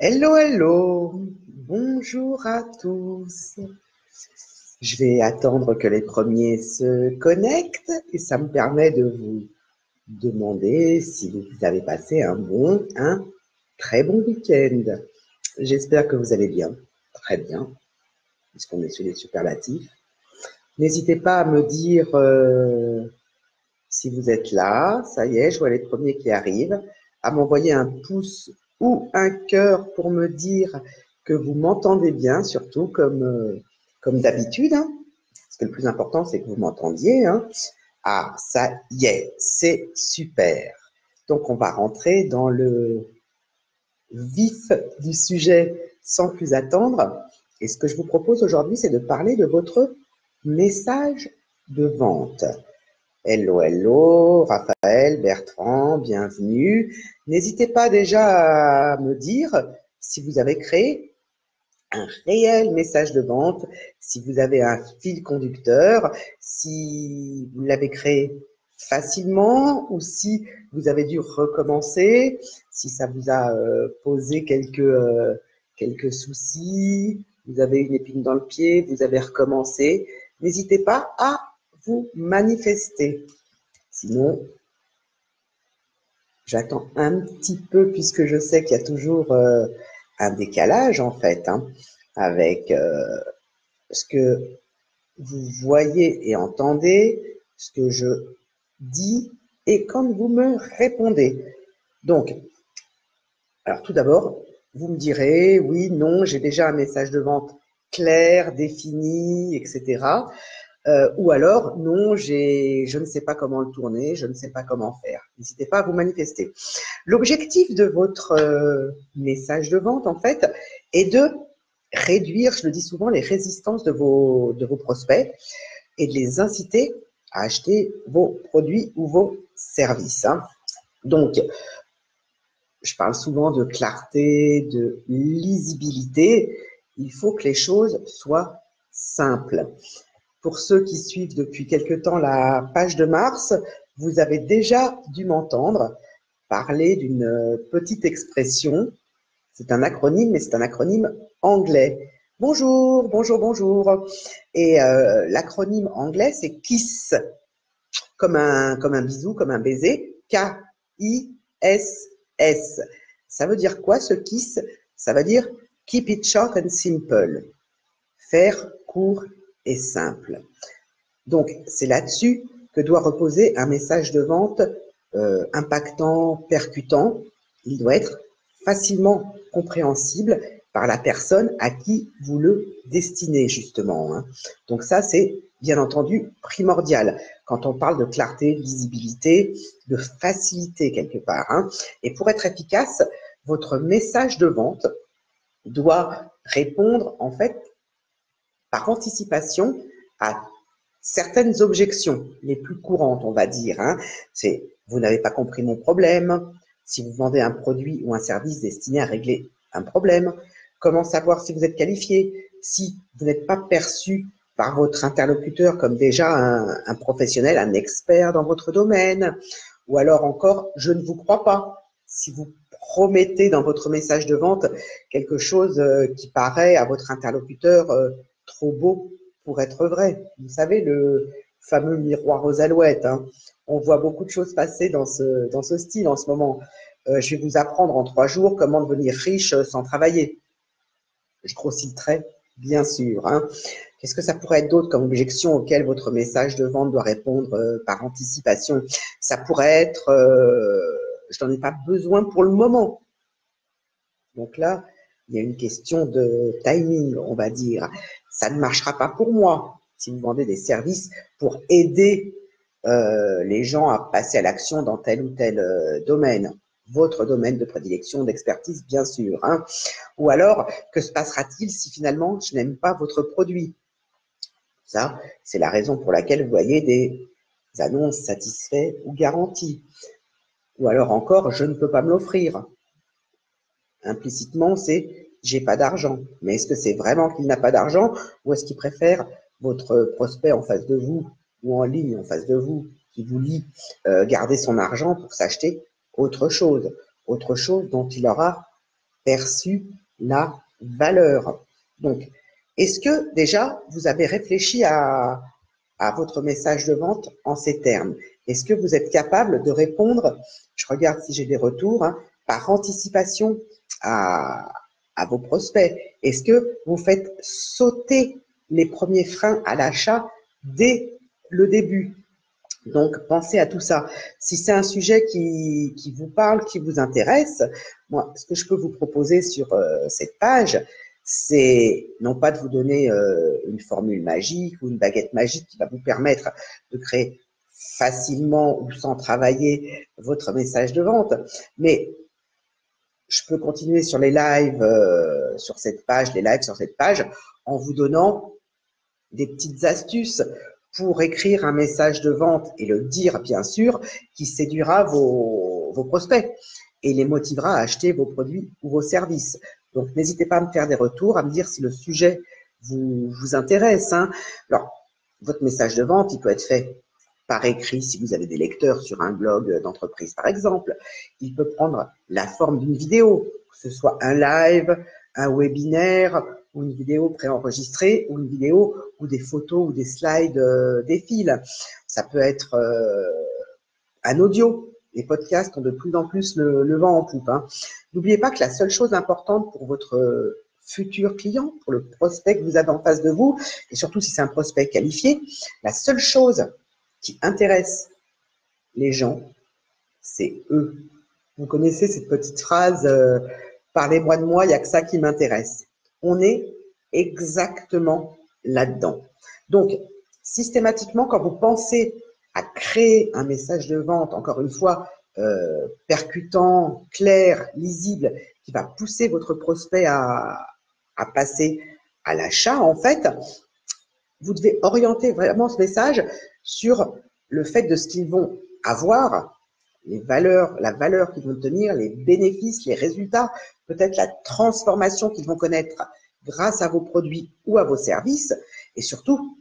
Hello, hello, bonjour à tous. Je vais attendre que les premiers se connectent et ça me permet de vous demander si vous avez passé un très bon week-end. J'espère que vous allez bien, très bien, puisqu'on est sur les superlatifs. N'hésitez pas à me dire si vous êtes là, ça y est, je vois les premiers qui arrivent, à m'envoyer un pouce ou un cœur pour me dire que vous m'entendez bien, surtout comme d'habitude, hein, parce que le plus important, c'est que vous m'entendiez. Hein. Ah, ça y est, c'est super. Donc, on va rentrer dans le vif du sujet sans plus attendre. Et ce que je vous propose aujourd'hui, c'est de parler de votre message de vente. Hello, hello, Raphaël, Bertrand, bienvenue. N'hésitez pas déjà à me dire si vous avez créé un réel message de vente, si vous avez un fil conducteur, si vous l'avez créé facilement ou si vous avez dû recommencer, si ça vous a posé quelques soucis, vous avez une épine dans le pied, vous avez recommencé. N'hésitez pas à vous manifester. Sinon, j'attends un petit peu puisque je sais qu'il y a toujours un décalage en fait hein, avec ce que vous voyez et entendez, ce que je dis et quand vous me répondez. Donc, alors tout d'abord, vous me direz oui, non, j'ai déjà un message de vente clair, défini, etc. Ou alors, non, je ne sais pas comment le tourner, je ne sais pas comment faire. N'hésitez pas à vous manifester. L'objectif de votre message de vente, en fait, est de réduire, je le dis souvent, les résistances de vos prospects et de les inciter à acheter vos produits ou vos services. Hein. Donc, je parle souvent de clarté, de lisibilité. Il faut que les choses soient simples. Pour ceux qui suivent depuis quelque temps la page de Mars, vous avez déjà dû m'entendre parler d'une petite expression. C'est un acronyme, mais c'est un acronyme anglais. Bonjour, bonjour, bonjour. Et l'acronyme anglais, c'est KISS, comme un bisou, comme un baiser. K-I-S-S. Ça veut dire quoi ce KISS? Ça veut dire Keep it short and simple. Faire court et simple. Donc, c'est là-dessus que doit reposer un message de vente impactant, percutant. Il doit être facilement compréhensible par la personne à qui vous le destinez, justement. Hein. Donc ça, c'est bien entendu primordial quand on parle de clarté, de visibilité, de facilité quelque part. Hein. Et pour être efficace, votre message de vente doit répondre, en fait, par anticipation à certaines objections, les plus courantes, on va dire. Hein. C'est « vous n'avez pas compris mon problème », si vous vendez un produit ou un service destiné à régler un problème, comment savoir si vous êtes qualifié, si vous n'êtes pas perçu par votre interlocuteur comme déjà un professionnel, un expert dans votre domaine, ou alors encore, je ne vous crois pas. Si vous promettez dans votre message de vente quelque chose qui paraît à votre interlocuteur trop beau pour être vrai. Vous savez, le fameux miroir aux alouettes. Hein. On voit beaucoup de choses passer dans ce style en ce moment. Je vais vous apprendre en 3 jours comment devenir riche sans travailler. Je grossis le trait, bien sûr. Hein. Qu'est-ce que ça pourrait être d'autre comme objection auquel votre message de vente doit répondre par anticipation? Ça pourrait être je n'en ai pas besoin pour le moment. Donc là, il y a une question de timing, on va dire. Ça ne marchera pas pour moi si vous vendez des services pour aider les gens à passer à l'action dans tel ou tel domaine. Votre domaine de prédilection, d'expertise, bien sûr. Hein. Ou alors, que se passera-t-il si finalement je n'aime pas votre produit? Ça, c'est la raison pour laquelle vous voyez des annonces satisfaits ou garanties. Ou alors encore, je ne peux pas me l'offrir. Implicitement, c'est j'ai pas d'argent. Mais est-ce que c'est vraiment qu'il n'a pas d'argent ou est-ce qu'il préfère votre prospect en face de vous ou en ligne en face de vous qui vous lit garder son argent pour s'acheter autre chose dont il aura perçu la valeur. Donc, est-ce que déjà vous avez réfléchi à votre message de vente en ces termes? Est-ce que vous êtes capable de répondre, je regarde si j'ai des retours, hein, par anticipation à vos prospects? Est-ce que vous faites sauter les premiers freins à l'achat dès le début? Donc, pensez à tout ça. Si c'est un sujet qui vous parle, qui vous intéresse, moi, ce que je peux vous proposer sur cette page, c'est non pas de vous donner une formule magique ou une baguette magique qui va vous permettre de créer facilement ou sans travailler votre message de vente, mais je peux continuer sur les lives sur cette page, les lives sur cette page, en vous donnant des petites astuces pour écrire un message de vente et le dire, bien sûr, qui séduira vos prospects et les motivera à acheter vos produits ou vos services. Donc, n'hésitez pas à me faire des retours, à me dire si le sujet vous intéresse, hein. Alors, votre message de vente, il peut être fait par écrit si vous avez des lecteurs sur un blog d'entreprise, par exemple. Il peut prendre la forme d'une vidéo, que ce soit un live, un webinaire, ou une vidéo préenregistrée, ou une vidéo où des photos ou des slides défilent. Ça peut être un audio. Les podcasts ont de plus en plus le vent en poupe, hein. N'oubliez pas que la seule chose importante pour votre futur client, pour le prospect que vous avez en face de vous, et surtout si c'est un prospect qualifié, la seule chose qui intéresse les gens, c'est eux. Vous connaissez cette petite phrase parlez-moi de moi, il n'y a que ça qui m'intéresse. On est exactement là-dedans. Donc, systématiquement, quand vous pensez à créer un message de vente, encore une fois, percutant, clair, lisible, qui va pousser votre prospect à passer à l'achat, en fait, vous devez orienter vraiment ce message sur le fait de ce qu'ils vont avoir, les valeurs, la valeur qu'ils vont obtenir, les bénéfices, les résultats, peut-être la transformation qu'ils vont connaître grâce à vos produits ou à vos services, et surtout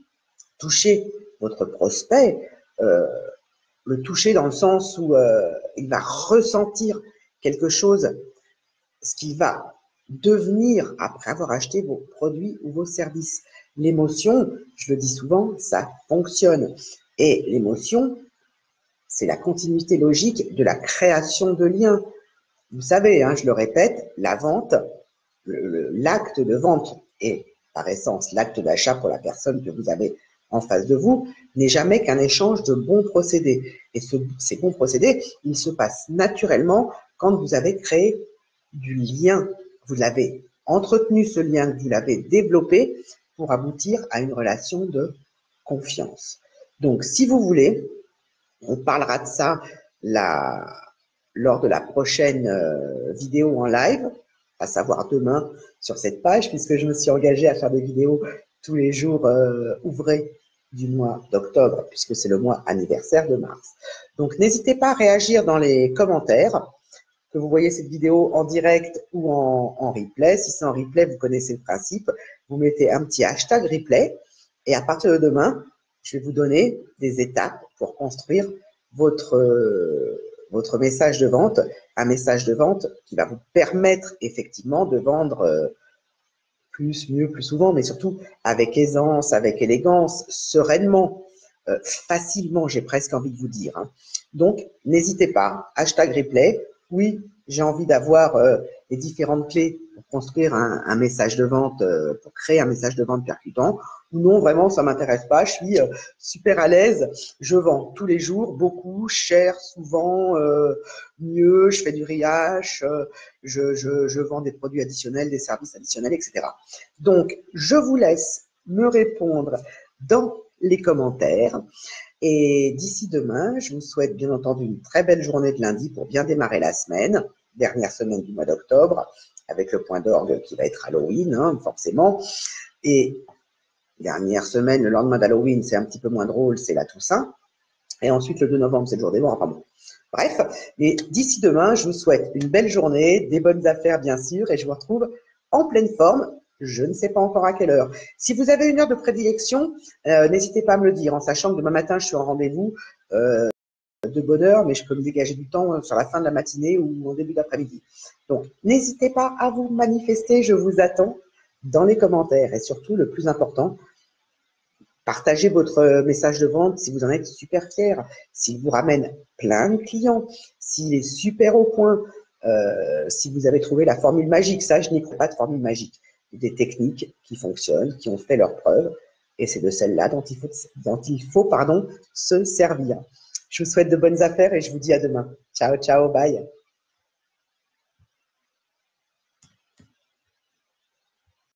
toucher votre prospect, le toucher dans le sens où il va ressentir quelque chose, ce qu'il va devenir après avoir acheté vos produits ou vos services. L'émotion, je le dis souvent, ça fonctionne. Et l'émotion, c'est la continuité logique de la création de liens. Vous savez, hein, je le répète, la vente, l'acte de vente et par essence l'acte d'achat pour la personne que vous avez en face de vous n'est jamais qu'un échange de bons procédés. Et ces bons procédés, ils se passent naturellement quand vous avez créé du lien. Vous l'avez entretenu, ce lien, vous l'avez développé pour aboutir à une relation de confiance. Donc, si vous voulez, on parlera de ça lors de la prochaine vidéo en live, à savoir demain sur cette page, puisque je me suis engagée à faire des vidéos tous les jours ouvrés du mois d'octobre, puisque c'est le mois anniversaire de mars. Donc, n'hésitez pas à réagir dans les commentaires, que vous voyez cette vidéo en direct ou en replay. Si c'est en replay, vous connaissez le principe. Vous mettez un petit hashtag replay et à partir de demain, je vais vous donner des étapes pour construire votre message de vente, un message de vente qui va vous permettre effectivement de vendre plus, mieux, plus souvent, mais surtout avec aisance, avec élégance, sereinement, facilement, j'ai presque envie de vous dire, hein. Donc, n'hésitez pas, hashtag replay. Oui, j'ai envie d'avoir les différentes clés pour construire un message de vente, pour créer un message de vente percutant. Ou non, vraiment, ça m'intéresse pas. Je suis super à l'aise. Je vends tous les jours, beaucoup, cher, souvent, mieux. Je fais du riach, je vends des produits additionnels, des services additionnels, etc. Donc, je vous laisse me répondre dans les commentaires. Et d'ici demain, je vous souhaite bien entendu une très belle journée de lundi pour bien démarrer la semaine, dernière semaine du mois d'octobre, avec le point d'orgue qui va être Halloween, hein, forcément. Et dernière semaine, le lendemain d'Halloween, c'est un petit peu moins drôle, c'est la Toussaint. Et ensuite, le 2 novembre, c'est le jour des morts. Enfin bon. Bref, mais d'ici demain, je vous souhaite une belle journée, des bonnes affaires bien sûr, et je vous retrouve en pleine forme. Je ne sais pas encore à quelle heure. Si vous avez une heure de prédilection, n'hésitez pas à me le dire, en sachant que demain matin, je suis en rendez-vous de bonne heure, mais je peux me dégager du temps sur la fin de la matinée ou en début d'après-midi. Donc, n'hésitez pas à vous manifester, je vous attends dans les commentaires. Et surtout, le plus important, partagez votre message de vente si vous en êtes super fier, s'il vous ramène plein de clients, s'il est super au point, si vous avez trouvé la formule magique. Ça, je n'y crois pas de formule magique. Des techniques qui fonctionnent, qui ont fait leurs preuves, et c'est de celles-là dont il faut se servir. Je vous souhaite de bonnes affaires et je vous dis à demain. Ciao, ciao, bye.